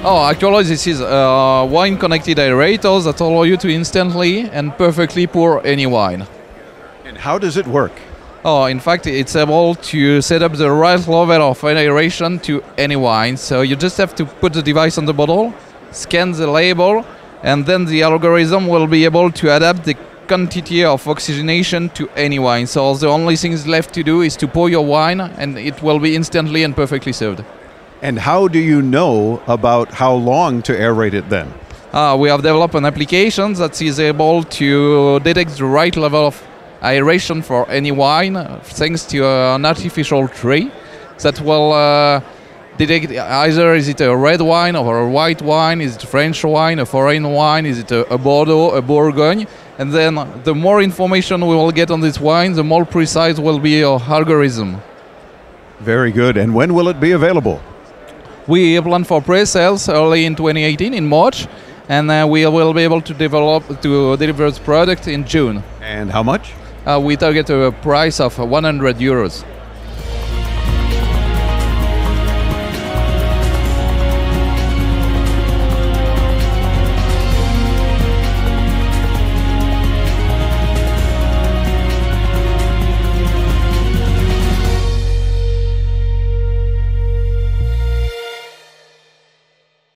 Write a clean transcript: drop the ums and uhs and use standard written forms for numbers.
Oh, actually, this is wine-connected aerators that allow you to instantly and perfectly pour any wine. And how does it work? Oh, in fact, it's able to set up the right level of aeration to any wine. So you just have to put the device on the bottle, scan the label, and then the algorithm will be able to adapt the quantity of oxygenation to any wine. So the only thing left to do is to pour your wine, and it will be instantly and perfectly served. And how do you know about how long to aerate it then? We have developed an application that is able to detect the right level of aeration for any wine, thanks to an artificial tree that will detect either is it a red wine or a white wine, is it a French wine, a foreign wine, is it a Bordeaux, a Bourgogne, and then the more information we will get on this wine, the more precise will be our algorithm. Very good. And when will it be available? We plan for pre-sales early in 2018 in March, and we will be able to deliver the product in June. And how much? We target a price of €100.